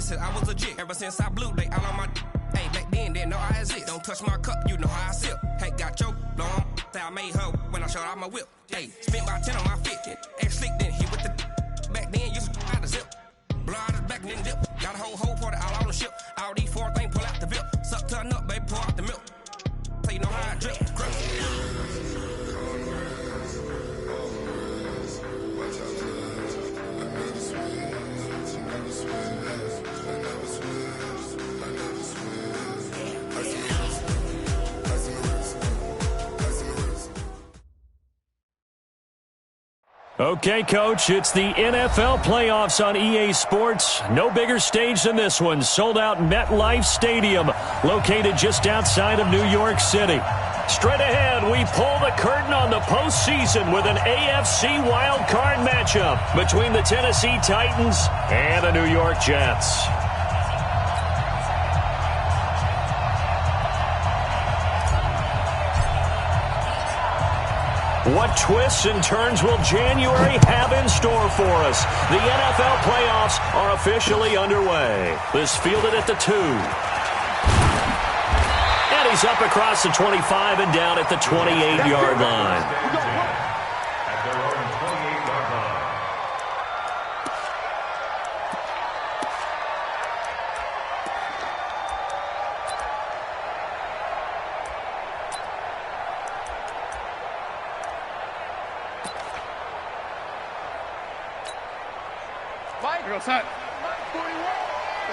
said I was legit. Ever since I blew, they all on my hey, back then, didn't know I exist. Don't touch my cup, you know how I sip. Hey, got your long, say I made her when I showed out my whip. Hey, spent about 10 on my fit. Ex-slick, then hit with the back then, used to out the zip. Blow out his back, then dip. Got a whole party all on the ship. All these 4 things, pull out the VIP. Suck, turn up, baby, pour out the milk. So you know how I drip. Okay, Coach, it's the NFL playoffs on EA Sports. No bigger stage than this one. Sold out MetLife Stadium, located just outside of New York City. Straight ahead, we pull the curtain on the postseason with an AFC wild card matchup between the Tennessee Titans and the New York Jets. What twists and turns will January have in store for us? The NFL playoffs are officially underway. This fielded at the 2. And he's up across the 25 and down at the 28-yard line. It's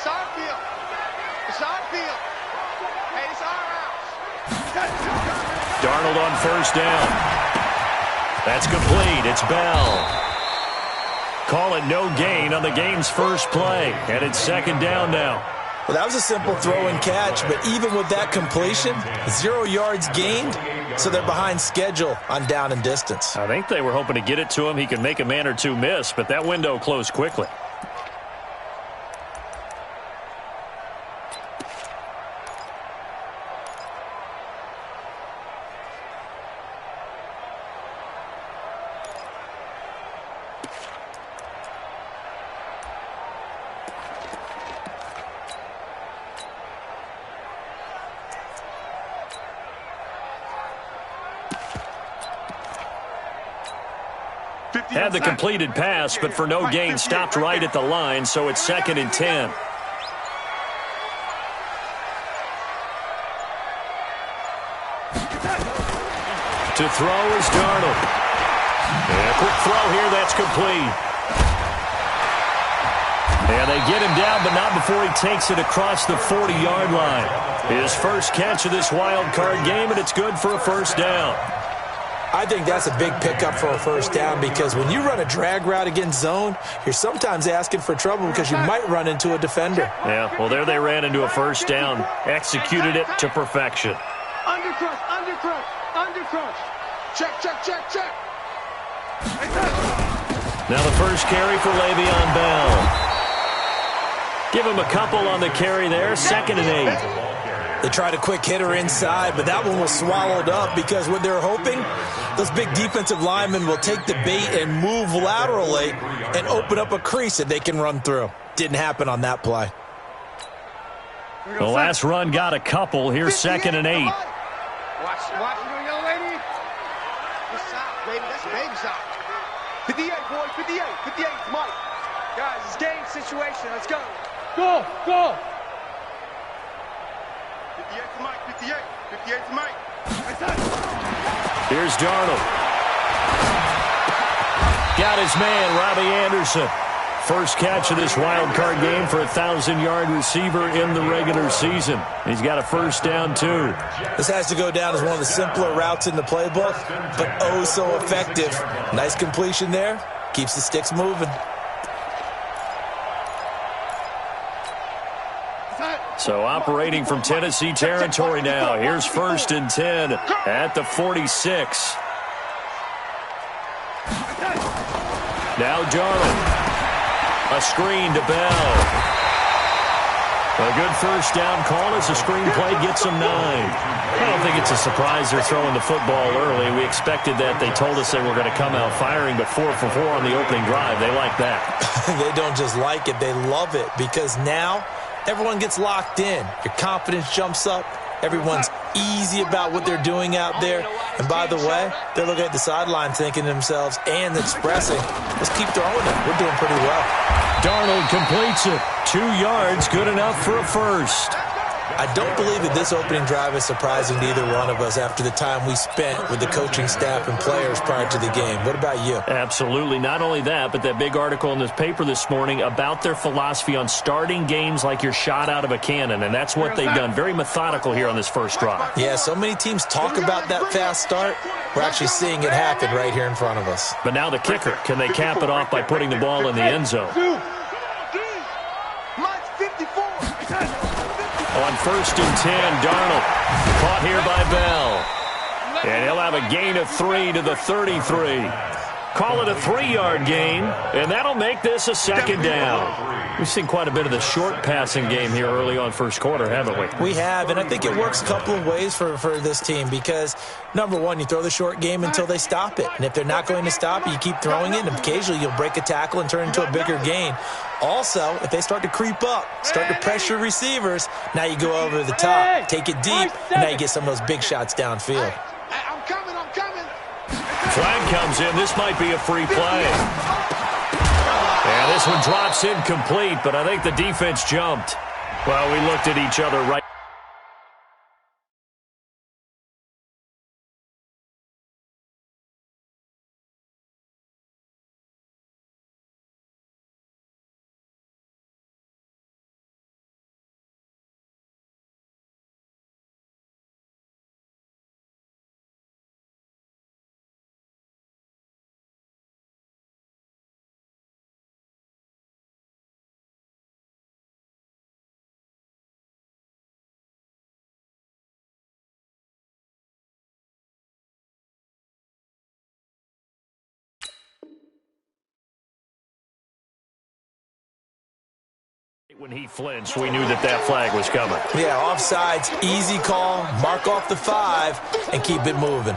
on field. It's on field. Hey, it's our house. Darnold on first down. That's complete. It's Bell. Call it no gain on the game's first play. And it's second down now. Well, that was a simple throw and catch, but even with that completion, 0 yards gained, so they're behind schedule on down and distance. I think they were hoping to get it to him. He could make a man or two miss, but that window closed quickly. Had the completed pass, but for no gain, stopped right at the line, so it's 2nd and 10. To throw is Darnold. And a quick throw here, that's complete. And they get him down, but not before he takes it across the 40-yard line. His first catch of this wild card game, and it's good for a first down. I think that's a big pickup for a first down because when you run a drag route against zone, you're sometimes asking for trouble because you might run into a defender. Yeah, well, there they ran into a first down. Executed it to perfection. Undercrush, undercrush, undercrush. Check, check, check, check. Now the first carry for Le'Veon Bell. Give him a couple on the carry there. 2nd and 8. They tried a quick hitter inside, but that one was swallowed up because what they're hoping, those big defensive linemen will take the bait and move laterally and open up a crease that they can run through. Didn't happen on that play. The last run got a couple. Here's 2nd and 8. Watch your young lady. This side, baby. That's baby side. 58, boys. 58. 58. It's Mike. Guys, it's game situation. Let's go. Go. Go. 58 to Mike. 58. 58 to Mike. Here's Darnold. Got his man, Robbie Anderson. First catch of this wild card game for a 1,000-yard receiver in the regular season. He's got a first down, too. This has to go down as one of the simpler routes in the playbook, but oh so effective. Nice completion there. Keeps the sticks moving. So operating from Tennessee territory now. Here's 1st and 10 at the 46. Now Darnold. A screen to Bell. A good first down call as the screenplay gets them 9. I don't think it's a surprise they're throwing the football early. We expected that. They told us they were going to come out firing, but 4 for 4 on the opening drive. They like that. They don't just like it. They love it because now everyone gets locked in. Your confidence jumps up. Everyone's easy about what they're doing out there. And by the way, they're looking at the sideline thinking to themselves and expressing, let's keep throwing it. We're doing pretty well. Darnold completes it. 2 yards, good enough for a first. I don't believe that this opening drive is surprising to either one of us after the time we spent with the coaching staff and players prior to the game. What about you? Absolutely. Not only that, but that big article in this paper this morning about their philosophy on starting games like you're shot out of a cannon, and that's what they've done. Very methodical here on this first drive. Yeah, so many teams talk about that fast start. We're actually seeing it happen right here in front of us. But now the kicker. Can they cap it off by putting the ball in the end zone? On 1st and 10, Darnold caught here by Bell. And he'll have a gain of 3 to the 33. Call it a 3-yard gain, and that'll make this a second down. We've seen quite a bit of the short passing game here early on first quarter, haven't we? We have, and I think it works a couple of ways for this team because, number one, you throw the short game until they stop it. And if they're not going to stop it, you keep throwing it, and occasionally you'll break a tackle and turn it into a bigger gain. Also, if they start to creep up, start to pressure receivers, now you go over the top, take it deep, and now you get some of those big shots downfield. I'm coming. Flag comes in. This might be a free play. And this one drops incomplete, but I think the defense jumped. Well, we looked at each other right. When he flinched, we knew that flag was coming. Yeah, offsides, easy call, mark off the 5, and keep it moving.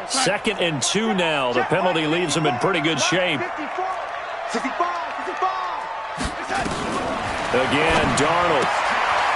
Second and 2 now. The penalty leaves them in pretty good shape. Again, Darnold.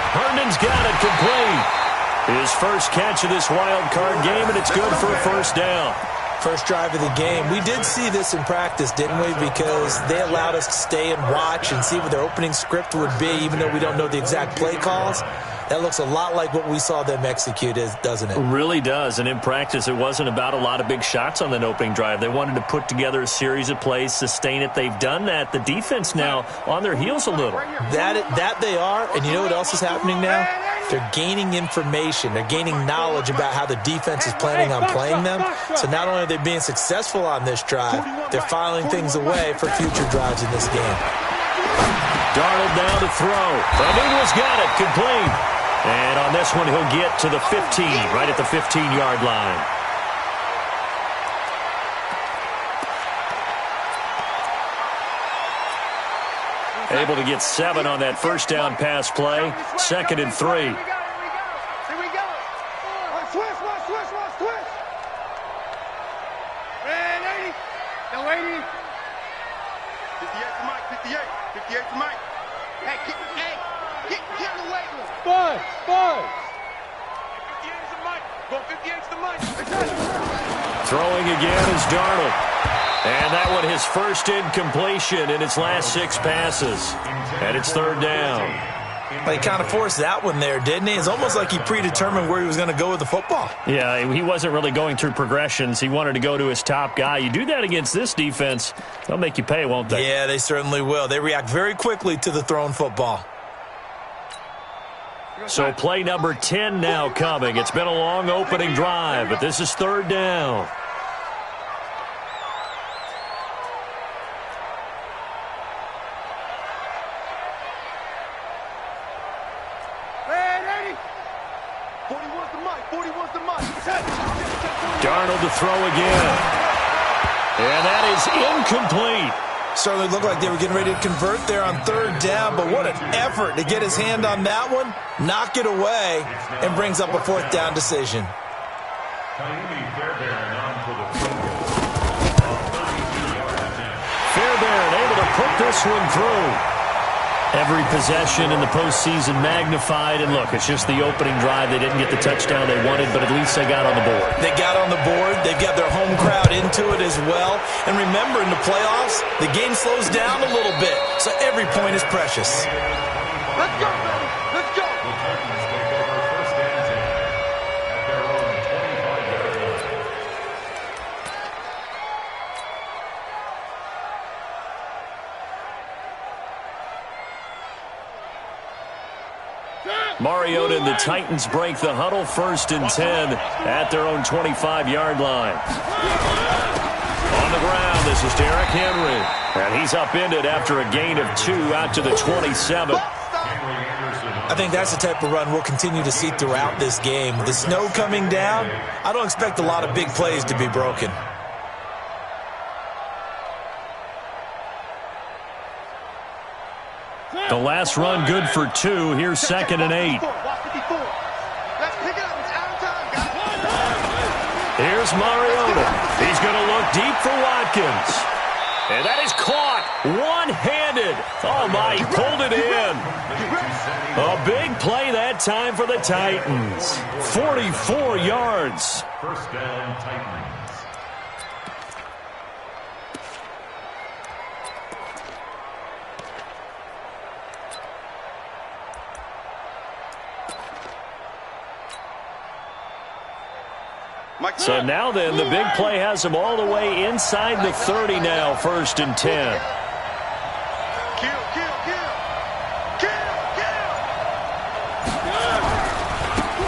Herndon's got it complete. His first catch of this wild card game, and it's good for a first down. First drive of the game. We did see this in practice, didn't we? Because they allowed us to stay and watch and see what their opening script would be, even though we don't know the exact play calls. That looks a lot like what we saw them execute, doesn't it? It really does. And in practice, it wasn't about a lot of big shots on that opening drive. They wanted to put together a series of plays, sustain it. They've done that. The defense now on their heels a little. That they are. And you know what else is happening now? They're gaining information. They're gaining knowledge about how the defense is planning on playing them. So not only are they being successful on this drive, they're filing things away for future drives in this game. Darnold down to throw. Fabinho's got it. Complete. And on this one, he'll get to the 15, right at the 15-yard line. Able to get 7 on that first down pass play. 2nd and 3. Here we go. Switch. Ready? No, 80. 58 to Mike. 58 to Mike. Hey, get in the weight room. Buzz. 58 to Mike. Go 58 to Mike. Throwing again is Darnold. And that one his first incompletion in its last 6 passes. And it's 3rd down. Well, he kind of forced that one there, didn't he? It's almost like he predetermined where he was going to go with the football. Yeah, he wasn't really going through progressions. He wanted to go to his top guy. You do that against this defense, they'll make you pay, won't they? Yeah, they certainly will. They react very quickly to the thrown football. So play number 10 now coming. It's been a long opening drive, but this is 3rd down. Darnold to throw again. And that is incomplete. Certainly looked like they were getting ready to convert there on third down, but what an effort to get his hand on that one, knock it away, and brings up a fourth down decision. Fairbairn able to put this one through. Every possession in the postseason magnified, and look, it's just the opening drive. They didn't get the touchdown they wanted, but at least they got on the board. They got on the board. They've got their home crowd into it as well. And remember, in the playoffs, the game slows down a little bit, so every point is precious. Let's go, baby. Let's go. Mariota and the Titans break the huddle, 1st and 10 at their own 25-yard line. On the ground, this is Derrick Henry. And he's upended after a gain of 2 out to the 27. I think that's the type of run we'll continue to see throughout this game. With the snow coming down, I don't expect a lot of big plays to be broken. The last run good for 2. Here's 2nd and 8. Here's Mariota. He's going to look deep for Watkins. And that is caught one-handed. Oh, my, he pulled it in. A big play that time for the Titans. 44 yards. First down, Titans. So now then, the big play has them all the way inside the 30 now, 1st and 10.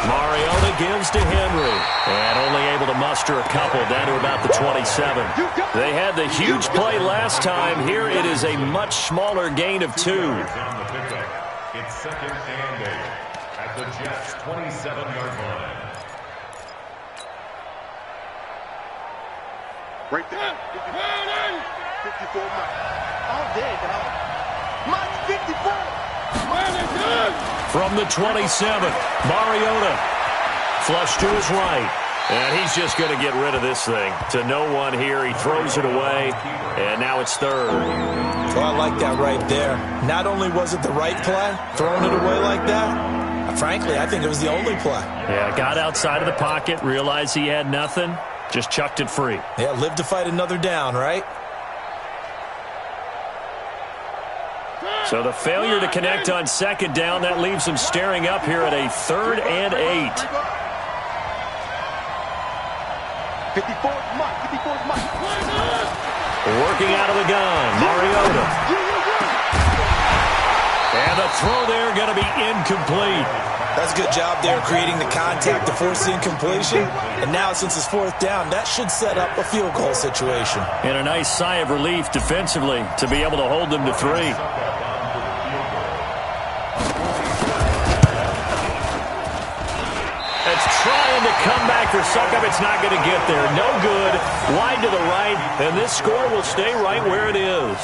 Mariota gives to Henry, and only able to muster a couple down to about the 27. They had the huge play last time. Here it is a much smaller gain of 2. It's 2nd and 8 at the Jets' 27-yard line. Right there. 54 Mike. All day, dog. Mike 54. From the 27, Mariota. Flush to his right. And he's just going to get rid of this thing. To no one here. He throws it away. And now it's 3rd. Well, I like that right there. Not only was it the right play, throwing it away like that, frankly, I think it was the only play. Yeah, got outside of the pocket, realized he had nothing. Just chucked it free. Yeah, live to fight another down, right? So the failure to connect on 2nd down, that leaves him staring up here at a 3rd and 8. 54 Mike. 54 Mike. Working out of the gun, Mariota. And the throw there going to be incomplete. That's a good job there creating the contact to force the incompletion. And now, since it's 4th down, that should set up a field goal situation. And a nice sigh of relief defensively to be able to hold them to 3. It's trying to come back for Suckup. It's not going to get there. No good. Wide to the right. And this score will stay right where it is.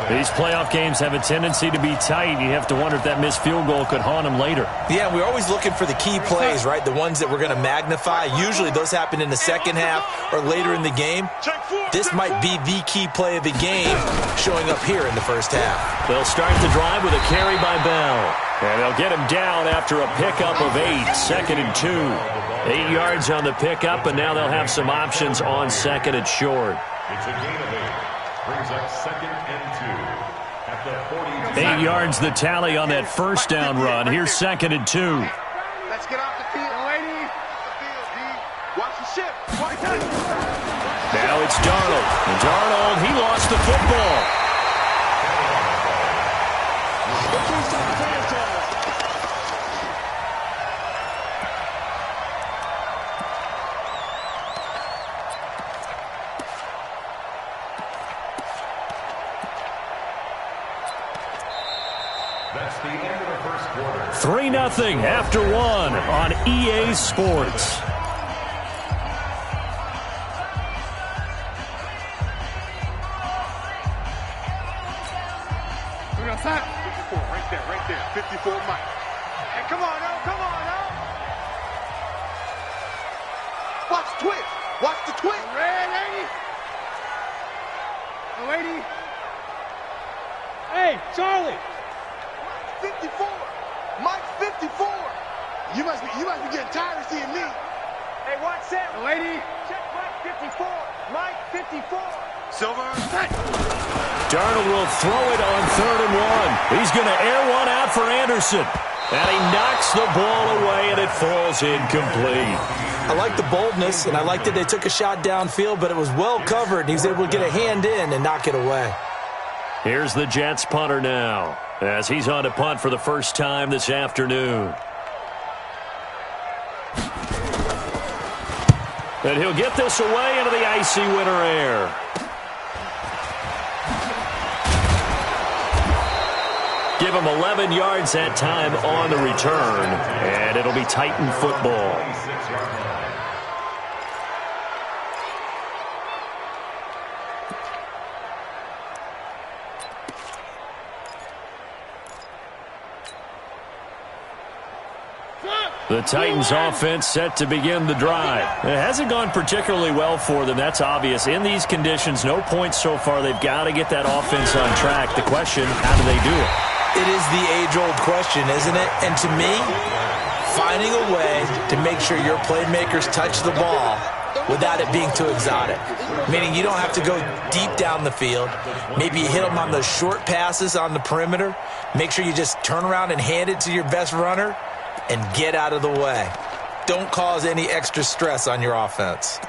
These playoff games have a tendency to be tight. You have to wonder if that missed field goal could haunt them later. Yeah, we're always looking for the key plays, right? The ones that we're going to magnify. Usually those happen in the second half or later in the game. This might be the key play of the game showing up here in the first half. They'll start the drive with a carry by Bell. And they'll get him down after a pickup of 8, 2nd and 2. 8 yards on the pickup, and now they'll have some options on 2nd and short. It's a gain of 8. Brings up 2nd and 2 at the 40. 8 yards the tally on that first down run. Here's 2nd and 2. Let's get off the field, lady. Watch the ship. Now it's Darnold. And Darnold, he lost the football. That's the end of the first quarter. 3-0 after 1 on EA Sports. Watch the twist. Watch the twist. Red lady. The lady. Hey, Charlie. 54. Mike's 54. You must be getting tired of seeing me. Hey, watch that. The lady. Check Mike 54. Mike 54. Silver. Darnold will throw it on 3rd and 1. He's going to air one out for Anderson. And he knocks the ball away, and it falls incomplete. I like the boldness, and I like that they took a shot downfield, but it was well covered. He was able to get a hand in and knock it away. Here's the Jets punter now, as he's on to punt for the first time this afternoon. And he'll get this away into the icy winter air. Give him 11 yards that time on the return, and it'll be Titan football. The Titans offense set to begin the drive. It hasn't gone particularly well for them, that's obvious. In these conditions, no points so far. They've got to get that offense on track. The question, how do they do it? It is the age-old question, isn't it? And to me, finding a way to make sure your playmakers touch the ball without it being too exotic. Meaning you don't have to go deep down the field. Maybe you hit them on those short passes on the perimeter. Make sure you just turn around and hand it to your best runner and get out of the way. Don't cause any extra stress on your offense.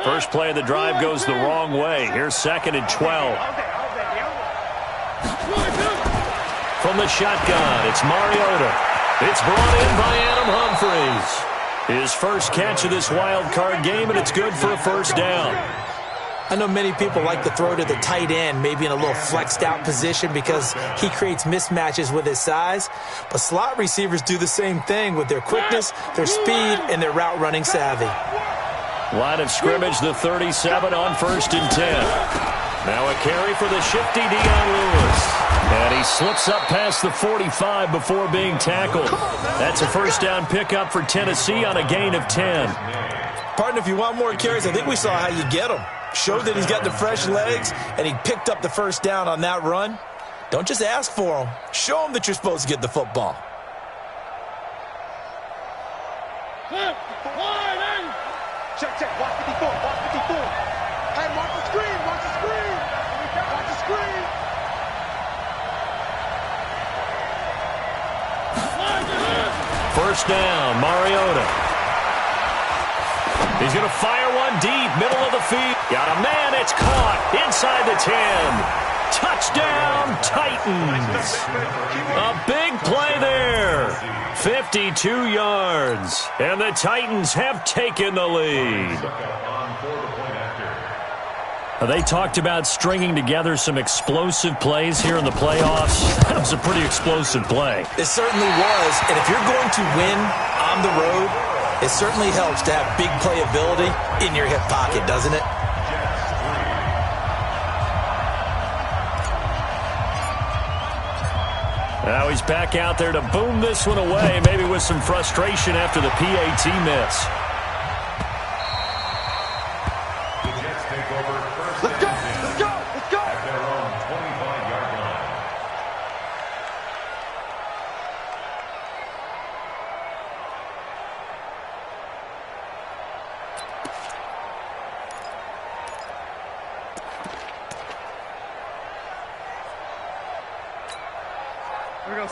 First play of the drive goes the wrong way. Here's 2nd and 12. From the shotgun, it's Mariota. It's brought in by Adam Humphries. His first catch of this wild card game, and it's good for a first down. I know many people like to throw to the tight end, maybe in a little flexed out position because he creates mismatches with his size. But slot receivers do the same thing with their quickness, their speed, and their route running savvy. Line of scrimmage, the 37 on 1st and 10. Now a carry for the shifty Dion Lewis. And he slips up past the 45 before being tackled. That's a first down pickup for Tennessee on a gain of 10. Partner, if you want more carries, I think we saw how you get them. Showed that he's got the fresh legs, and he picked up the first down on that run. Don't just ask for them. Show them that you're supposed to get the football. Check, check. Watch 54. Watch 54. Hey, watch the screen. Watch the screen. Watch the screen. First down, Mariota. He's going to fire one deep, middle of the field. Got a man, it's caught inside the 10. Touchdown, Titans. A big play there. 52 yards. And the Titans have taken the lead. They talked about stringing together some explosive plays here in the playoffs. That was a pretty explosive play. It certainly was. And if you're going to win on the road, it certainly helps to have big playability in your hip pocket, doesn't it? Now he's back out there to boom this one away, maybe with some frustration after the PAT miss. Let's go. Let's go. Let's go. At their own 25-yard line.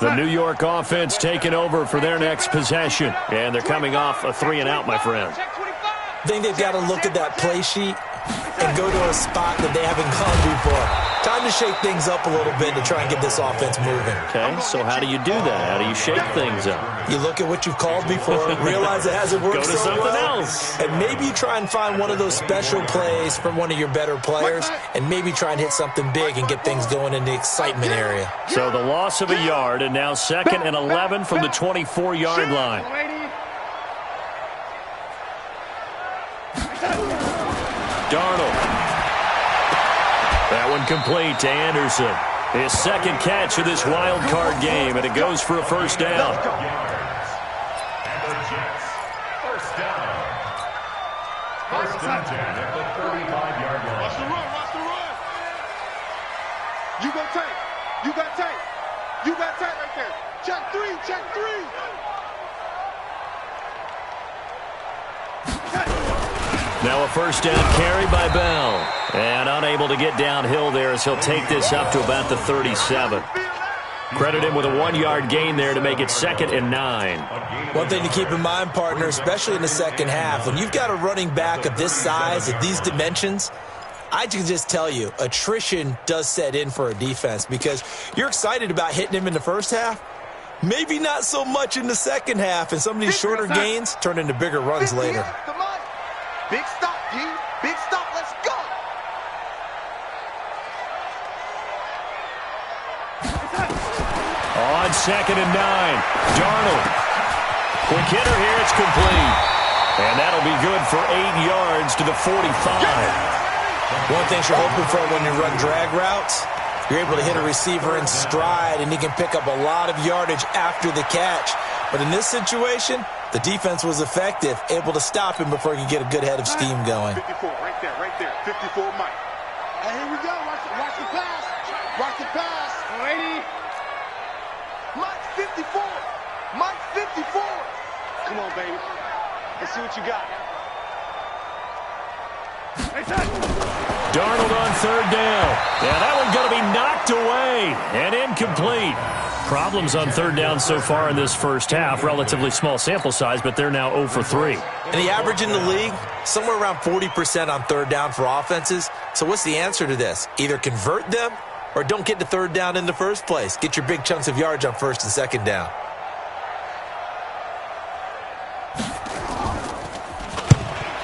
The New York offense taking over for their next possession. And they're coming off a 3-and-out, my friend. I think they've got to look at that play sheet and go to a spot that they haven't gone before. Time to shake things up a little bit to try and get this offense moving. Okay, so how do you do that? How do you shake things up? You look at what you've called before, realize it hasn't worked Go to so something well, else. and maybe you try and find one of those special plays from one of your better players, and maybe try and hit something big and get things going in the excitement area. So the loss of a yard, and now 2nd and 11 from the 24-yard line. Darnold. That one complete to Anderson. His second catch of this wild card game, and it goes for a first down. And the Jets, first down. First and 10 at the 35-yard line. Watch the run, watch the run. You got tight. You got tight. You got tight right there. Check three, check three. Now a first down carry by Bell. And unable to get downhill there as he'll take this up to about the 37. Credit him with a 1-yard gain there to make it 2nd and 9. One thing to keep in mind, partner, especially in the second half, when you've got a running back of this size, of these dimensions, I can just tell you, attrition does set in for a defense because you're excited about hitting him in the first half. Maybe not so much in the second half, and some of these shorter gains turn into bigger runs later. Big stop, G. Big stop. Let's go. On 2nd and 9, Darnold. Quick hitter here, it's complete. And that'll be good for 8 yards to the 45. One thing you're hoping for when you run drag routes, you're able to hit a receiver in stride, and he can pick up a lot of yardage after the catch. But in this situation, the defense was effective, able to stop him before he could get a good head of steam going. 54, right there, right there. 54, Mike. And here we go. Watch the pass. Watch the pass. Lady. Mike 54. Mike 54. Come on, baby. Let's see what you got. Darnold on 3rd down. Yeah, that one's going to be knocked away and incomplete. Problems on 3rd down so far in this first half. Relatively small sample size, but they're now 0 for 3. And the average in the league, somewhere around 40% on 3rd down for offenses. So what's the answer to this? Either convert them or don't get to 3rd down in the first place. Get your big chunks of yards on 1st and 2nd down.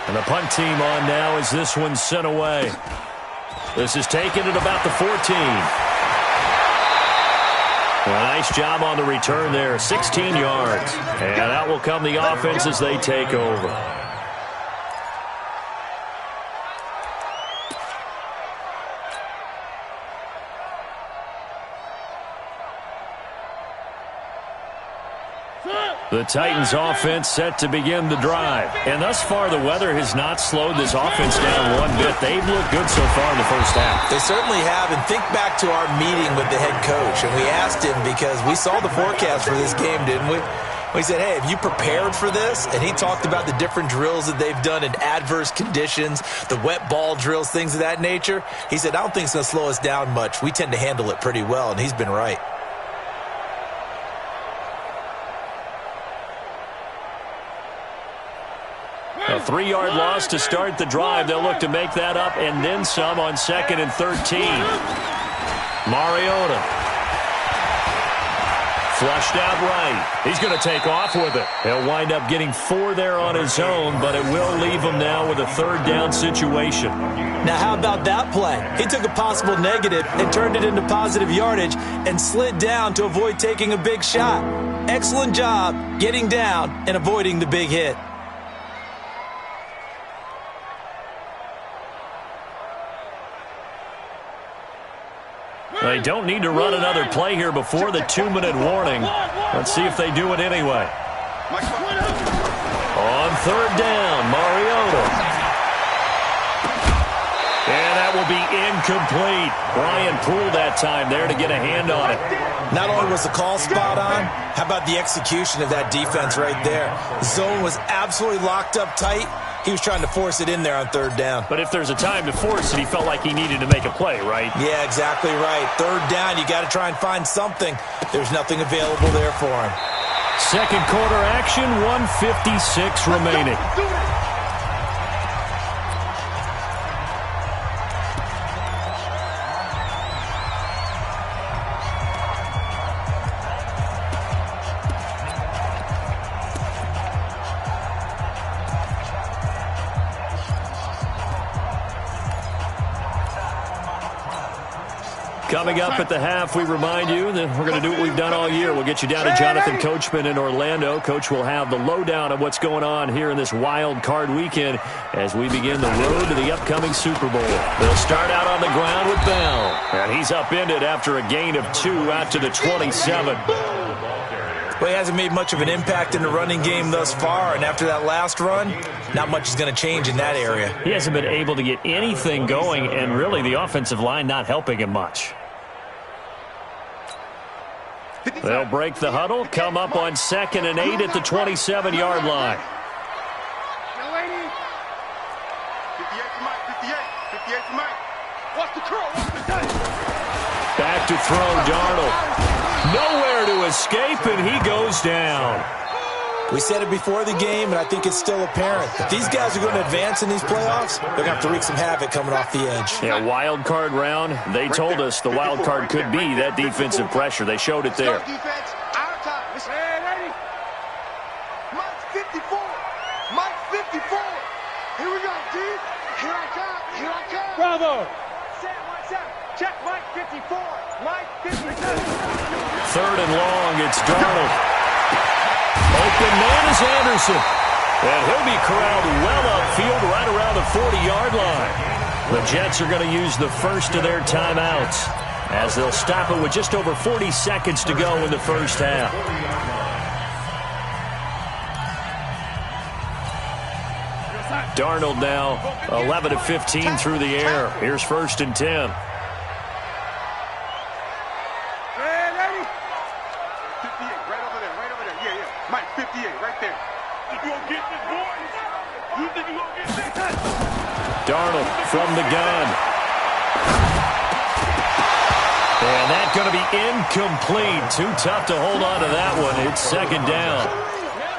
And the punt team on now as this one's sent away. This is taken at about the 14. Well, nice job on the return there, 16 yards. And out will come the offense as they take over. The Titans offense set to begin the drive. And thus far, the weather has not slowed this offense down one bit. They've looked good so far in the first half. They certainly have. And think back to our meeting with the head coach. And we asked him because we saw the forecast for this game, didn't we? We said, hey, have you prepared for this? And he talked about the different drills that they've done in adverse conditions, the wet ball drills, things of that nature. He said, I don't think it's going to slow us down much. We tend to handle it pretty well, and he's been right. A 3-yard loss to start the drive. They'll look to make that up and then some on 2nd and 13. Mariota. Flushed out right. He's going to take off with it. He'll wind up getting 4 there on his own, but it will leave him now with a 3rd down situation. Now, how about that play? He took a possible negative and turned it into positive yardage and slid down to avoid taking a big shot. Excellent job getting down and avoiding the big hit. They don't need to run another play here before the 2-minute warning. Let's see if they do it anyway. On 3rd down, Mariota. And that will be incomplete. Brian Poole that time there to get a hand on it. Not only was the call spot on, how about the execution of that defense right there? The zone was absolutely locked up tight. He was trying to force it in there on 3rd down. But if there's a time to force it, he felt like he needed to make a play, right? Yeah, exactly right. 3rd down, you got to try and find something. There's nothing available there for him. Second quarter action, 1:56 remaining. Coming up at the half, we remind you that we're going to do what we've done all year. We'll get you down to Jonathan Coachman in Orlando. Coach will have the lowdown of what's going on here in this wild card weekend as we begin the road to the upcoming Super Bowl. They'll start out on the ground with Bell. He's upended after a gain of 2 out to the 27. Well, he hasn't made much of an impact in the running game thus far, and after that last run, not much is going to change in that area. He hasn't been able to get anything going, and really the offensive line not helping him much. They'll break the huddle, come up on 2nd and 8 at the 27-yard line. 58 for Mike, 58 for Mike. Watch the curl, watch the touch. Back to throw, Darnold. Nowhere to escape, and he goes down. We said it before the game, and I think it's still apparent. If these guys are going to advance in these playoffs, they're going to have to wreak some havoc coming off the edge. Yeah, wild card round. They told us the wild card could be that defensive pressure. They showed it there. Defense, our time. Listen, ready? Mike's 54. Mike's 54. Here we go, D. Here I come. Here I come. Bravo. Set, Mike, set. Check Mike 54. Mike 52. 3rd and long, it's Darnold. Open man is Anderson. And he'll be corralled well upfield right around the 40-yard line. The Jets are going to use the first of their timeouts as they'll stop it with just over 40 seconds to go in the first half. Darnold now 11 of 15 through the air. Here's 1st and 10. Mike, 58, right there. You gonna get this, boys? You think you gonna get this? Darnold from the gun. And that's going to be incomplete. Too tough to hold on to that one. It's 2nd down.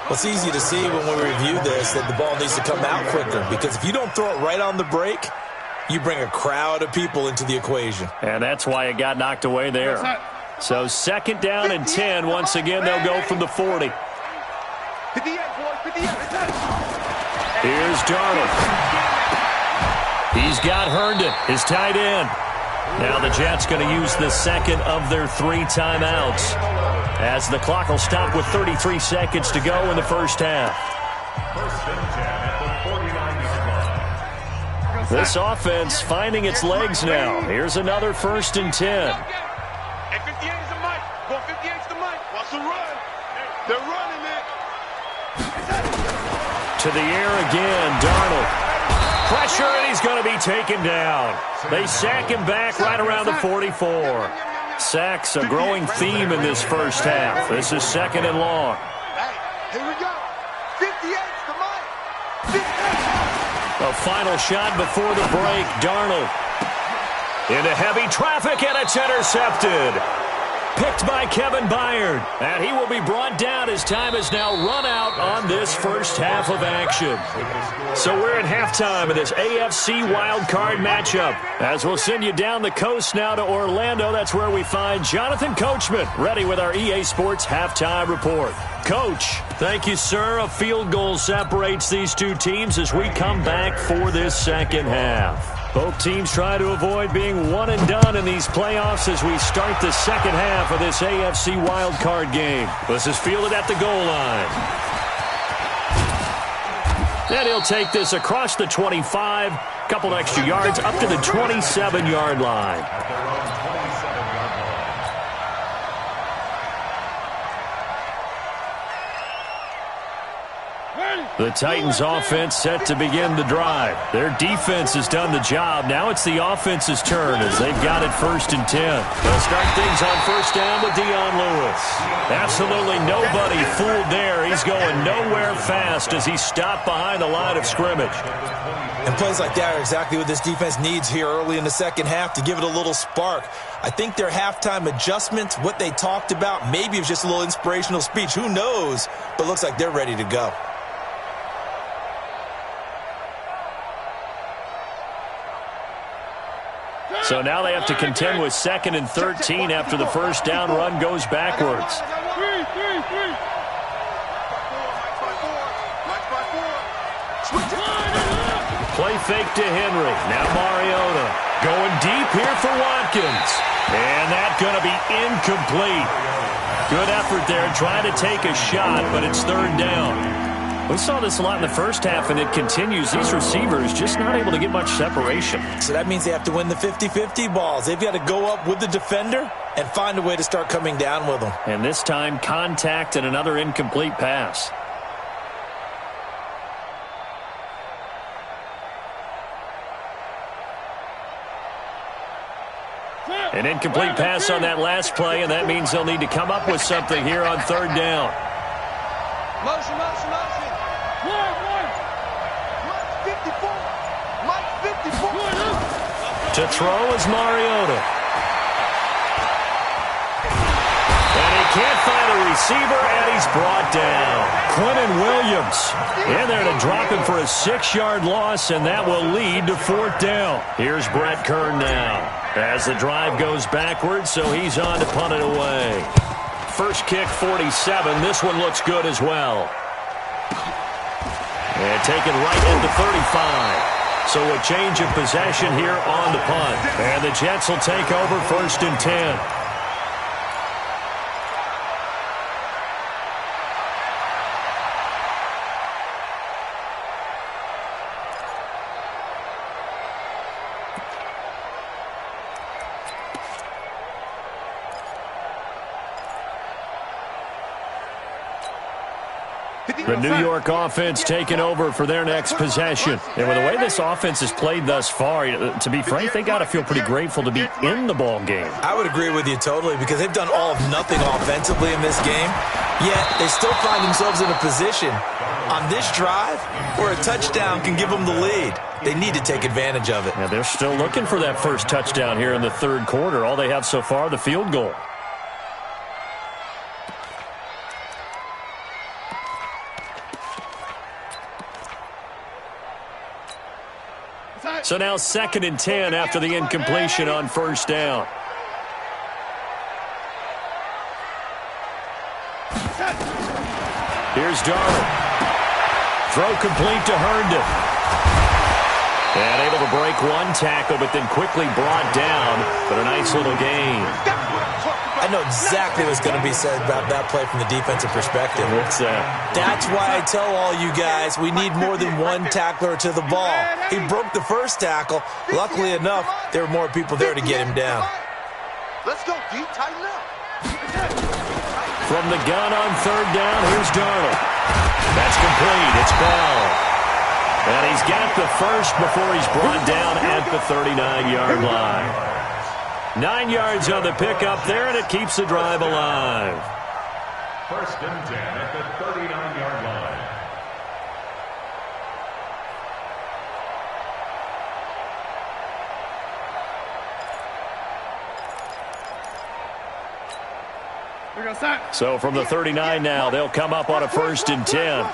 Well, it's easy to see when we review this that the ball needs to come out quicker, because if you don't throw it right on the break, you bring a crowd of people into the equation. And that's why it got knocked away there. So 2nd down and 10. Once again, they'll go from the 40. 58, boys, 58. Here's Darnold. He's got Herndon, his tight end. Now the Jets going to use the 2nd of their 3 timeouts, as the clock will stop with 33 seconds to go in the first half. 1st and 10 at the 49-yard line. This offense finding its legs now. Here's another 1st and 10. Hey, 58 is the Mike. Go 58 is the Mike. Watch the run. They're running it. To the air again, Darnold. Pressure, and he's going to be taken down. They sack him back right around the 44. Sacks a growing theme in this first half. This is 2nd and long. Hey, here we go. 58's the Mike. 58. A final shot before the break. Darnold into heavy traffic, and it's intercepted. Picked by Kevin Byard. And he will be brought down as time is now run out on this first half of action. So we're at halftime of this AFC wildcard matchup. As we'll send you down the coast now to Orlando, that's where we find Jonathan Coachman, ready with our EA Sports halftime report. Coach, thank you, sir. A field goal separates these two teams as we come back for this second half. Both teams try to avoid being one and done in these playoffs as we start the second half of this AFC wildcard game. This is fielded at the goal line. And he'll take this across the 25, couple extra yards up to the 27-yard line. The Titans offense set to begin the drive. Their defense has done the job. Now it's the offense's turn as they've got it 1st and 10. They'll start things on 1st down with Dion Lewis. Absolutely nobody fooled there. He's going nowhere fast as he's stopped behind the line of scrimmage. And plays like that are exactly what this defense needs here early in the second half to give it a little spark. I think their halftime adjustments, what they talked about, maybe it was just a little inspirational speech. Who knows? But it looks like they're ready to go. So now they have to contend with 2nd and 13 after the first down run goes backwards. Play fake to Henry. Now Mariota going deep here for Watkins. And that's going to be incomplete. Good effort there trying to take a shot, but it's 3rd down. We saw this a lot in the first half, and it continues. These receivers just not able to get much separation. So that means they have to win the 50-50 balls. They've got to go up with the defender and find a way to start coming down with them. And this time, contact and another incomplete pass. An incomplete pass on that last play, and that means they'll need to come up with something here on third down. Motion. Mike 54. Mike 54. To throw is Mariota. And he can't find a receiver, and he's brought down. Quentin Williams in there to drop him for a 6-yard loss, and that will lead to fourth down. Here's Brett Kern now as the drive goes backwards, so he's on to punt it away. First kick, 47. This one looks good as well. And taken right into 35. So a change of possession here on the punt. And the Jets will take over first and 10. The New York offense taking over for their next possession. And with the way this offense has played thus far, to be frank, they got to feel pretty grateful to be in the ball game. I would agree with you totally because they've done all of nothing offensively in this game, yet they still find themselves in a position on this drive where a touchdown can give them the lead. They need to take advantage of it. Yeah, they're still looking for that first touchdown here in the third quarter. All they have so far, the field goal. So now second and 10 after the incompletion on first down. Here's Darnold. Throw complete to Herndon. And able to break one tackle, but then quickly brought down. But a nice little gain. I know exactly what's going to be said about that play from the defensive perspective. What's that? That's why I tell all you guys we need more than one tackler to the ball. He broke the first tackle. Luckily enough, there were more people there to get him down. Let's go, D. Tighten up. From the gun on third down, here's Darnold. That's complete. It's Bell. And he's got the first before he's brought down at the 39-yard line. 9 yards on the pickup there, and it keeps the drive alive. First and 10 at the 39-yard line. So from the 39 now, they'll come up on a first and 10.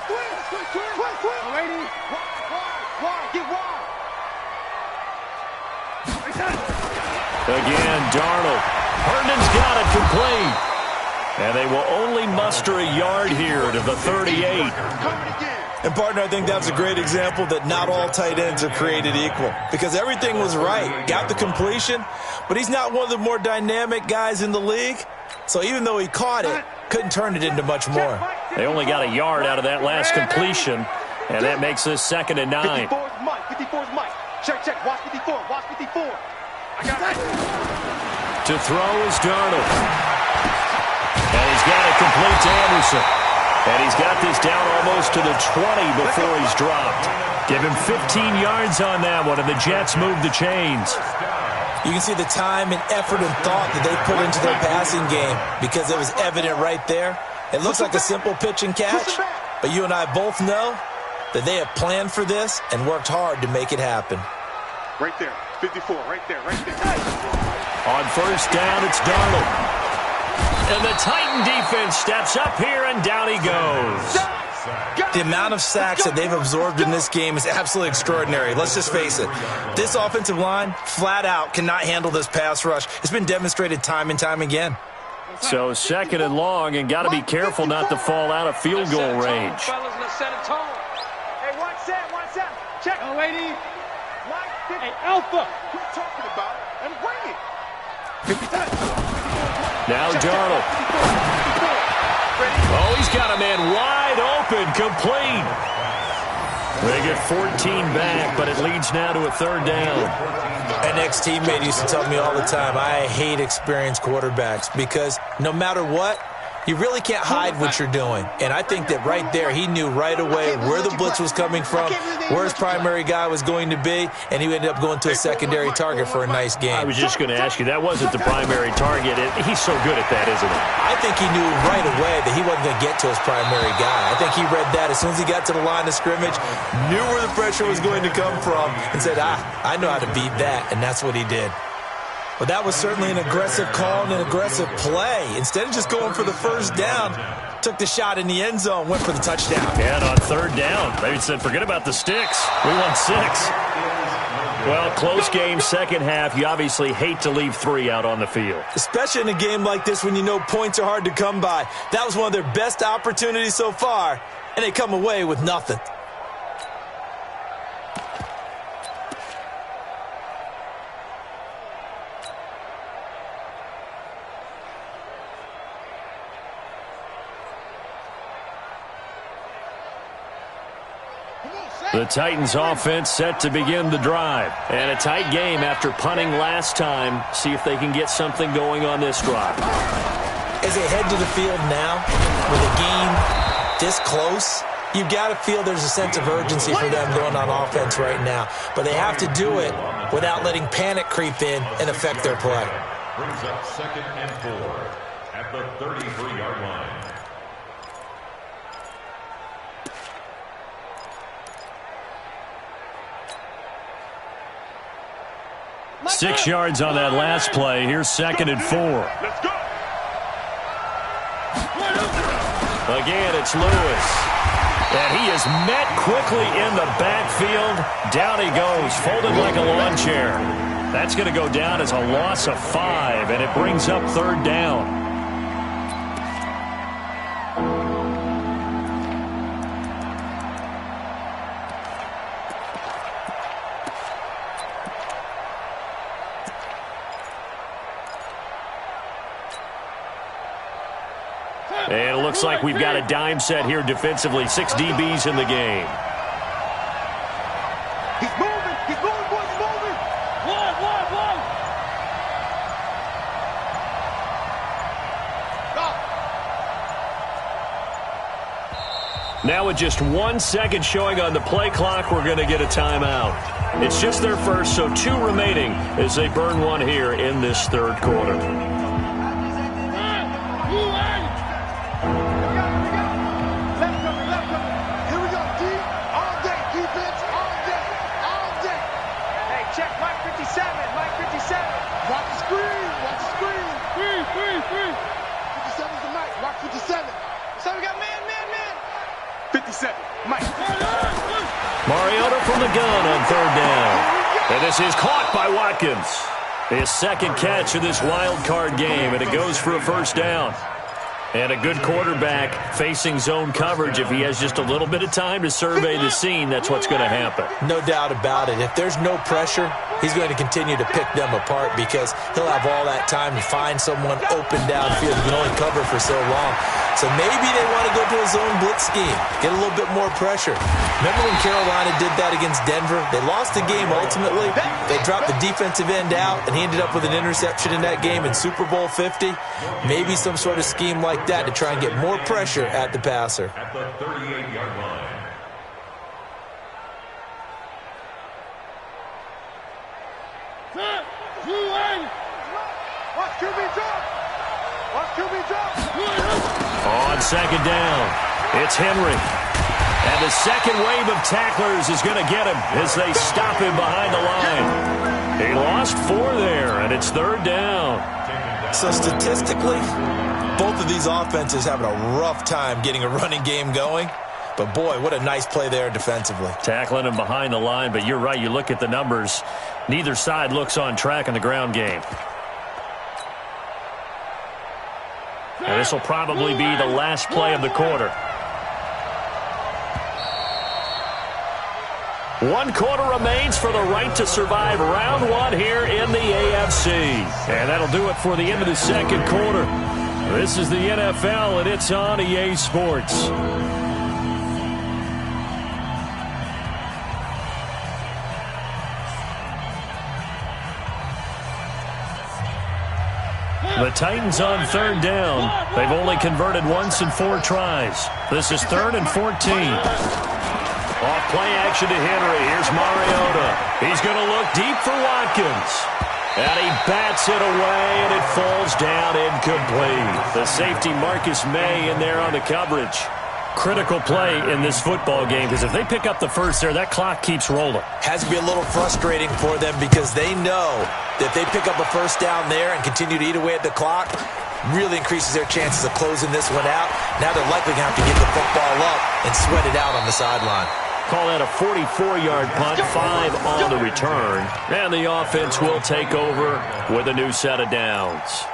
Again, Darnold. Herndon's got it complete. And they will only muster a yard here to the 38. And, partner, I think that's a great example that not all tight ends are created equal. Because everything was right. Got the completion, but he's not one of the more dynamic guys in the league. So even though he caught it, couldn't turn it into much more. They only got a yard out of that last completion, and that makes this second and 9. 54's Mike. 54's Mike. Check. Watch 54. Watch 54. I got it. To throw is Darnold. And he's got it complete to Anderson. And he's got this down almost to the 20 before he's dropped. Give him 15 yards on that one, and the Jets move the chains. You can see the time and effort and thought that they put into their passing game because it was evident right there. It looks like a simple pitch and catch, but you and I both know that they have planned for this and worked hard to make it happen. Right there. 54. Right there. On first down, it's Darnold. And the Titan defense steps up here, and down he goes. The amount of sacks that they've absorbed in this game is absolutely extraordinary. Let's just face it. This offensive line, flat out, cannot handle this pass rush. It's been demonstrated time and time again. So second and long, and got to be careful not to fall out of field goal range. Hey, one set. Check. Young lady. Hey, Alpha. Quit talking about it and bring it. Now Darnold. Oh, he's got a man wide open, complete. They get 14 back, but it leads now to a third down. An ex-teammate used to tell me all the time, I hate experienced quarterbacks because no matter what, you really can't hide what you're doing. And I think that right there, he knew right away where the blitz was coming from, where his primary guy was going to be, and he ended up going to a secondary target for a nice game. I was just going to ask you, that wasn't the primary target. He's so good at that, isn't he? I think he knew right away that he wasn't going to get to his primary guy. I think he read that as soon as he got to the line of scrimmage, knew where the pressure was going to come from, and said, I know how to beat that, and that's what he did. But that was certainly an aggressive call and an aggressive play. Instead of just going for the first down, took the shot in the end zone, went for the touchdown. And on third down, they said, forget about the sticks. We want 6. Well, close game, second half. You obviously hate to leave 3 out on the field. Especially in a game like this when you know points are hard to come by. That was one of their best opportunities so far, and they come away with nothing. The Titans offense set to begin the drive. And a tight game after punting last time. See if they can get something going on this drive. As they head to the field now, with a game this close, you've got to feel there's a sense of urgency for them going on offense right now. But they have to do it without letting panic creep in and affect their play. Brings up 2nd and 4 at the 33-yard line. 6 yards on that last play. Here's 2nd and 4. Let's go. Again, it's Lewis. And he is met quickly in the backfield. Down he goes, folded like a lawn chair. That's going to go down as a loss of 5, and it brings up third down. And it looks like we've got a dime set here defensively. 6 DBs in the game. He's moving, boys, moving. One. Now with just 1 second showing on the play clock, we're going to get a timeout. It's just their first, so 2 remaining as they burn 1 here in this third quarter. Mariota from the gun on third down. And this is caught by Watkins. His second catch of this wild card game, and it goes for a first down. And a good quarterback facing zone coverage. If he has just a little bit of time to survey the scene, that's what's going to happen. No doubt about it. If there's no pressure, he's going to continue to pick them apart because he'll have all that time to find someone open downfield. He can only cover for so long. So maybe they want to go to a zone blitz scheme, get a little bit more pressure. Remember when Carolina did that against Denver? They lost the game ultimately. They dropped the defensive end out, and he ended up with an interception in that game in Super Bowl 50. Maybe some sort of scheme like that to try and get more pressure at the passer. At the 38-yard line. Watch QB drop. On second down, it's Henry. And the second wave of tacklers is going to get him as they stop him behind the line. He lost 4 there, and it's third down. So statistically, both of these offenses having a rough time getting a running game going. But, boy, what a nice play there defensively. Tackling him behind the line, but you're right. You look at the numbers. Neither side looks on track in the ground game. And this will probably be the last play of the quarter. 1 quarter remains for the right to survive round 1 here in the AFC. And that'll do it for the end of the second quarter. This is the NFL, and it's on EA Sports. The Titans on third down. They've only converted once in 4 tries. This is 3rd and 14. Off play action to Henry. Here's Mariota. He's going to look deep for Watkins. And he bats it away, and it falls down incomplete. The safety Marcus May in there on the coverage. Critical play in this football game, because if they pick up the first there, that clock keeps rolling. Has to be a little frustrating for them because they know that if they pick up a first down there and continue to eat away at the clock, really increases their chances of closing this one out. Now they're likely going to have to get the football up and sweat it out on the sideline. Call that a 44-yard punt, 5 on the return. And the offense will take over with a new set of downs.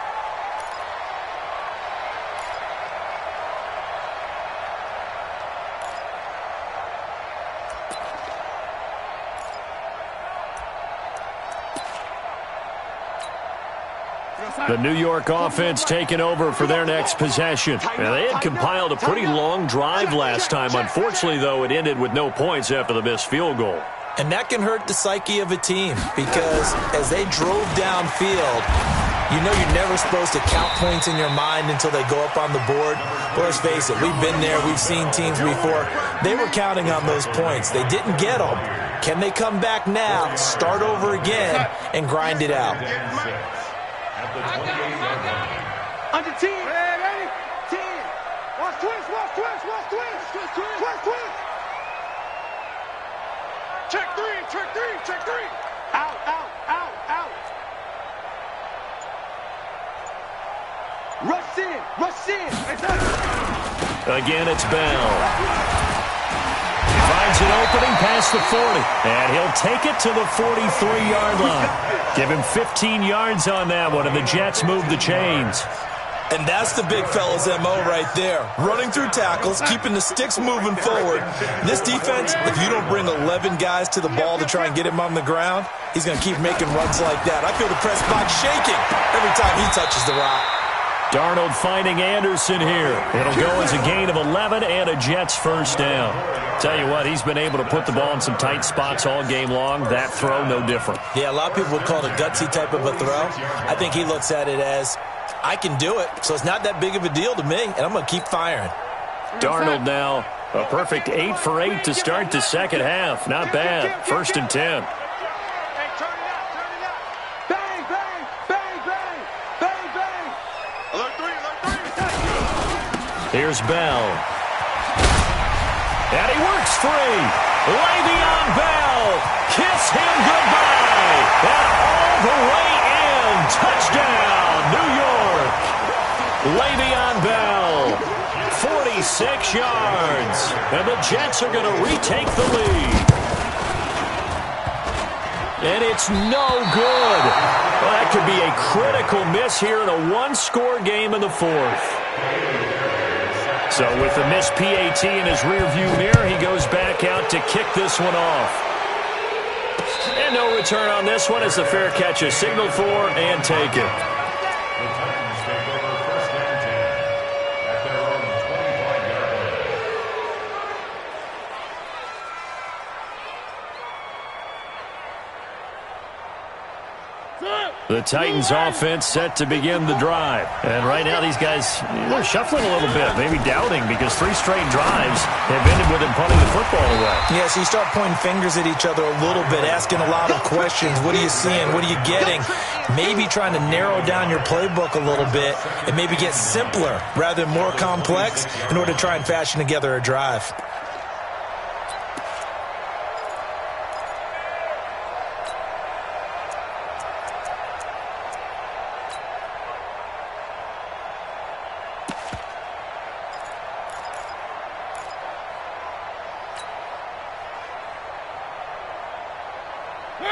The New York offense taking over for their next possession. Now, they had compiled a pretty long drive last time. Unfortunately, though, it ended with no points after the missed field goal. And that can hurt the psyche of a team because as they drove downfield, you know you're never supposed to count points in your mind until they go up on the board. But let's face it, we've been there. We've seen teams before. They were counting on those points. They didn't get them. Can they come back now, start over again, and grind it out? Under 10. Ready? 10. Watch twist, watch twist, watch twist. Twist. Check 3, check 3. Out. Rush in. Again, it's Bell. He finds an opening past the 40, and he'll take it to the 43-yard line. Give him 15 yards on that one, and the Jets move the chains. And that's the big fella's MO right there. Running through tackles, keeping the sticks moving forward. This defense, if you don't bring 11 guys to the ball to try and get him on the ground, he's going to keep making runs like that. I feel the press box shaking every time he touches the rock. Darnold finding Anderson here. It'll go as a gain of 11 and a Jets first down. Tell you what, he's been able to put the ball in some tight spots all game long. That throw, no different. Yeah, a lot of people would call it a gutsy type of a throw. I think he looks at it as, I can do it, so it's not that big of a deal to me, and I'm going to keep firing. Darnold now, a perfect 8 for 8 to start the second half. Not bad. 1st and 10. Hey, turn it out. Bang. Alert 3. Here's Bell. And he works free. Le'Veon Bell. Kiss him goodbye. And all the way in. Touchdown, New York. Le'Veon Bell. 46 yards. And the Jets are going to retake the lead. And it's no good. Well, that could be a critical miss here in a one-score game in the 4th. So with the missed PAT in his rearview mirror, he goes back out to kick this one off. And no return on this one as the fair catch is signaled for and taken. The Titans offense set to begin the drive. And right now these guys, they're shuffling a little bit, maybe doubting because 3 straight drives have ended with them punting the football away. Yeah, so you start pointing fingers at each other a little bit, asking a lot of questions. What are you seeing? What are you getting? Maybe trying to narrow down your playbook a little bit and maybe get simpler rather than more complex in order to try and fashion together a drive.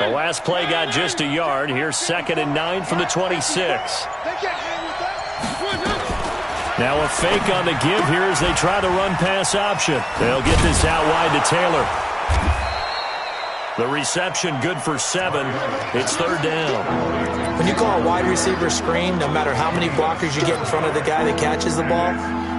The last play got just a yard. Here's 2nd and 9 from the 26. Now a fake on the give here as they try the run-pass option. They'll get this out wide to Taylor. The reception good for 7. It's third down. When you call a wide receiver screen, no matter how many blockers you get in front of the guy that catches the ball,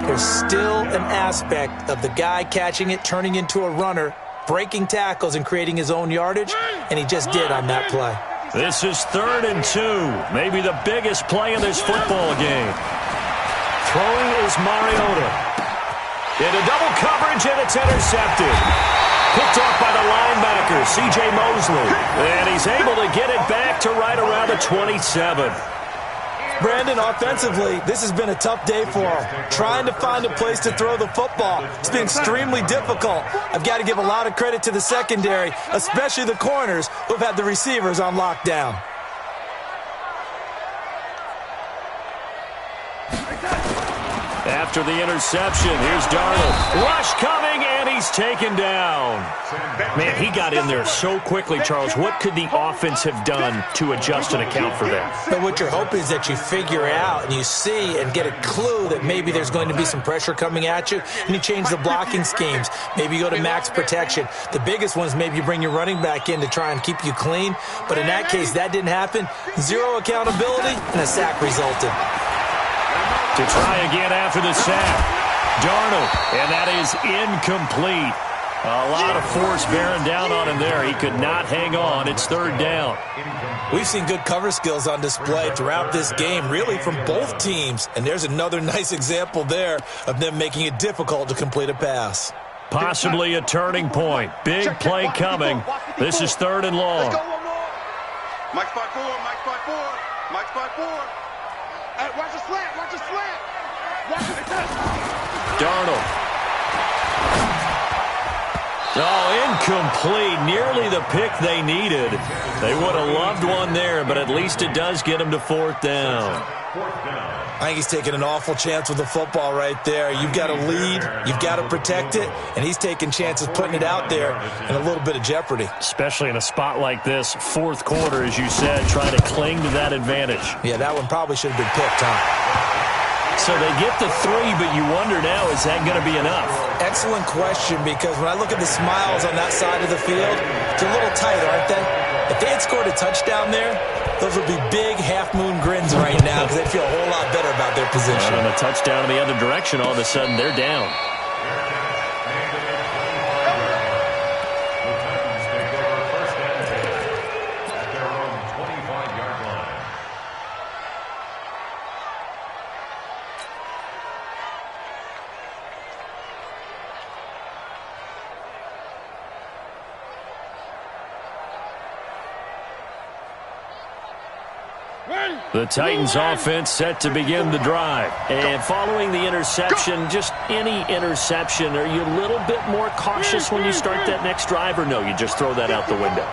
there's still an aspect of the guy catching it, turning into a runner, breaking tackles and creating his own yardage, and he just did on that play. This is 3rd and 2, maybe the biggest play in this football game. Throwing is Mariota. Into double coverage, and it's intercepted. Picked off by the linebacker, C.J. Mosley. And he's able to get it back to right around the 27. Brandon, offensively, this has been a tough day for him. Trying to find a place to throw the football. It's been extremely difficult. I've got to give a lot of credit to the secondary, especially the corners who've had the receivers on lockdown. After the interception, here's Darnold. Rush coming, and he's taken down. Man, he got in there so quickly, Charles. What could the offense have done to adjust and account for that? But what you're hoping is that you figure out and you see and get a clue that maybe there's going to be some pressure coming at you, and you change the blocking schemes. Maybe you go to max protection. The biggest one is maybe you bring your running back in to try and keep you clean. But in that case, that didn't happen. Zero accountability, and a sack resulted. To try again after the sack. Darnold, and that is incomplete. A lot of force bearing down on him there. He could not hang on. It's third down. We've seen good cover skills on display throughout this game, really from both teams. And there's another nice example there of them making it difficult to complete a pass. Possibly a turning point. Big play coming. This is 3rd and long. Let's go one more. Mike spot 4, Mike spot 4, Mike spot 4. Hey, watch the slant, watch the slant. Watch the slant. Darnold. Oh, incomplete. Nearly the pick they needed. They would have loved one there, but at least it does get them to 4th down. I think he's taking an awful chance with the football right there. You've got to lead, you've got to protect it, and he's taking chances putting it out there in a little bit of jeopardy. Especially in a spot like this, 4th quarter, as you said, trying to cling to that advantage. Yeah, that one probably should have been picked, huh? So they get the 3, but you wonder now, is that going to be enough? Excellent question, because when I look at the smiles on that side of the field, they're a little tight, aren't they? If they had scored a touchdown there, those would be big half-moon grins right now because they feel a whole lot better about their position. And a touchdown in the other direction, all of a sudden they're down. The Titans offense set to begin the drive. And following the interception, just any interception, are you a little bit more cautious when you start that next drive, or no, you just throw that out the window?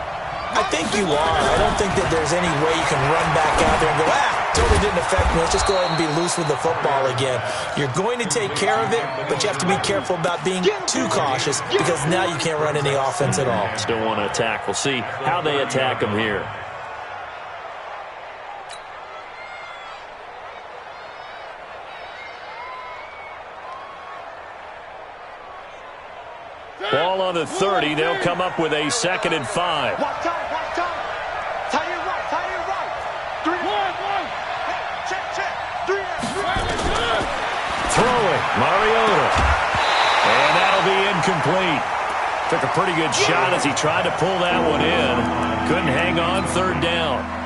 I think you are. I don't think that there's any way you can run back out there and go, totally didn't affect me. Let's just go ahead and be loose with the football again. You're going to take care of it, but you have to be careful about being too cautious because now you can't run any offense at all. Still want to attack. We'll see how they attack them here. Ball on the 30. They'll come up with a 2nd and 5. Watch time, watch time. Tie it right, tie it right. 3, 1. Hey, check. 3. Throwing, Mariota. And that'll be incomplete. Took a pretty good shot as he tried to pull that one in. Couldn't hang on, 3rd down.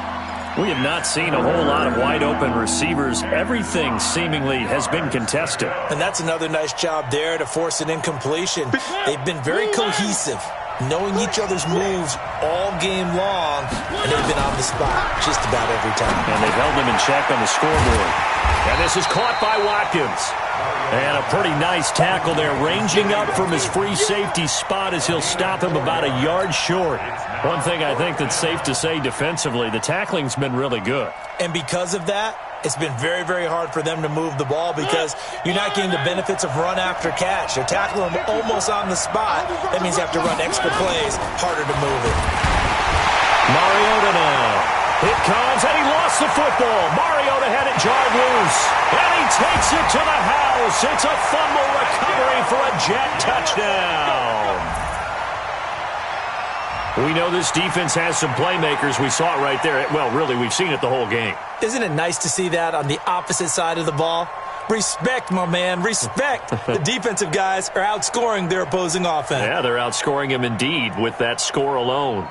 We have not seen a whole lot of wide-open receivers. Everything seemingly has been contested. And that's another nice job there to force an incompletion. They've been very cohesive, knowing each other's moves all game long, and they've been on the spot just about every time. And they've held them in check on the scoreboard. And this is caught by Watkins. And a pretty nice tackle there, ranging up from his free safety spot as he'll stop him about a yard short. One thing I think that's safe to say defensively, the tackling's been really good. And because of that, it's been very, very hard for them to move the ball because you're not getting the benefits of run after catch. They're tackling them almost on the spot. That means you have to run extra plays, harder to move it. Mariota now. It comes, and he lost the football. Mariota had it jarred loose, and he takes it to the house. It's a fumble recovery for a Jet touchdown. We know this defense has some playmakers. We saw it right there. Well, really, we've seen it the whole game. Isn't it nice to see that on the opposite side of the ball? Respect, my man, respect. The defensive guys are outscoring their opposing offense. Yeah, they're outscoring him indeed with that score alone.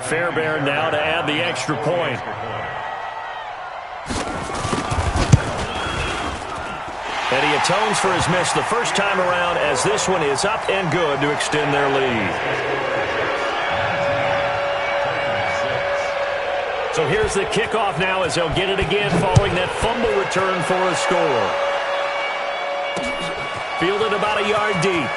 Fairbairn now to add the extra point. And he atones for his miss the first time around as this one is up and good to extend their lead. So here's the kickoff now as they'll get it again following that fumble return for a score. Fielded about a yard deep.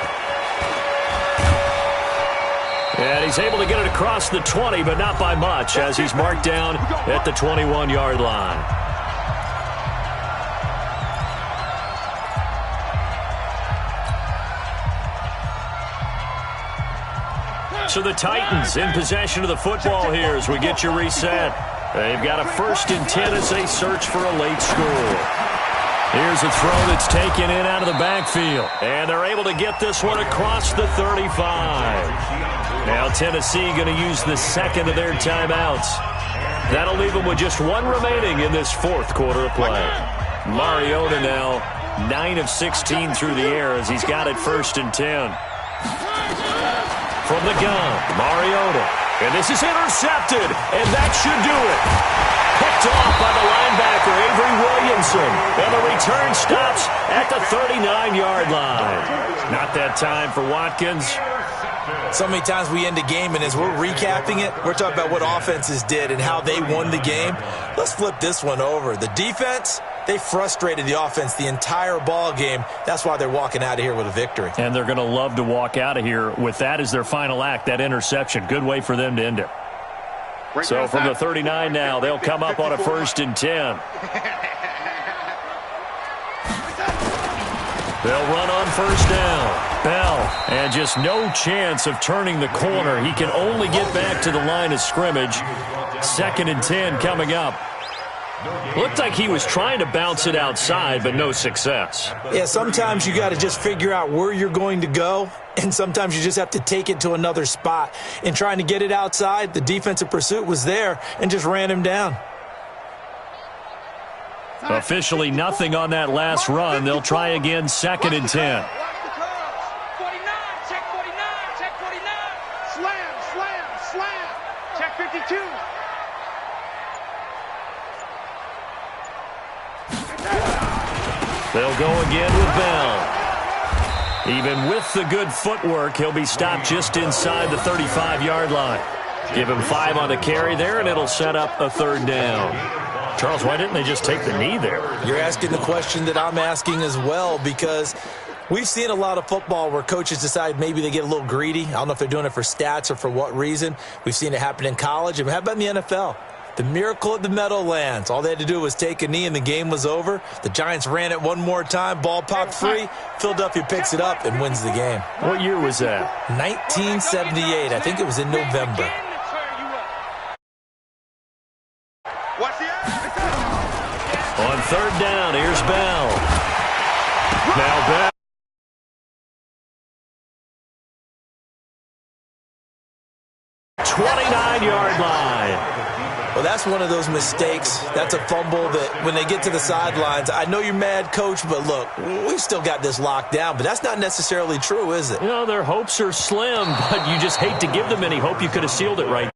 And he's able to get it across the 20, but not by much as he's marked down at the 21-yard line. So the Titans in possession of the football here as we get you reset. They've got a 1st and 10 as they search for a late score. Here's a throw that's taken in out of the backfield. And they're able to get this one across the 35. Now Tennessee going to use the second of their timeouts. That'll leave them with just one remaining in this 4th quarter of play. Mariota now 9 of 16 through the air as he's got it 1st and 10. From the gun, Mariota. And this is intercepted, and that should do it. Picked off by the linebacker, Avery Williamson. And the return stops at the 39-yard line. Not that time for Watkins. So many times we end a game, and as we're recapping it, we're talking about what offenses did and how they won the game. Let's flip this one over. The defense, they frustrated the offense the entire ball game. That's why they're walking out of here with a victory. And they're going to love to walk out of here with that as their final act, that interception. Good way for them to end it. So from the 39 now, they'll come up on a 1st and 10. They'll run on 1st down. Bell, and just no chance of turning the corner. He can only get back to the line of scrimmage. 2nd and 10 coming up. Looked like he was trying to bounce it outside, but no success. Yeah, sometimes you got to just figure out where you're going to go, and sometimes you just have to take it to another spot. In trying to get it outside, the defensive pursuit was there and just ran him down. Officially nothing on that last run. They'll try again, 2nd and 10. Check 49, check 49. Slam, slam, slam. Check 52. They'll go again with Bell. Even with the good footwork, he'll be stopped just inside the 35-yard line. Give him 5 on the carry there, and it'll set up a 3rd down. Charles, why didn't they just take the knee there? You're asking the question that I'm asking as well, because we've seen a lot of football where coaches decide maybe they get a little greedy. I don't know if they're doing it for stats or for what reason. We've seen it happen in college. And how about in the NFL? The miracle at the Meadowlands. All they had to do was take a knee and the game was over. The Giants ran it one more time. Ball popped free. Philadelphia picks it up and wins the game. What year was that? 1978. I think it was in November. On 3rd down, here's Bell. Now Bell. Yard line. Well, that's one of those mistakes. That's a fumble that when they get to the sidelines, I know you're mad, Coach, but look, we've still got this locked down, but that's not necessarily true, is it? You know, their hopes are slim, but you just hate to give them any hope. You could have sealed it right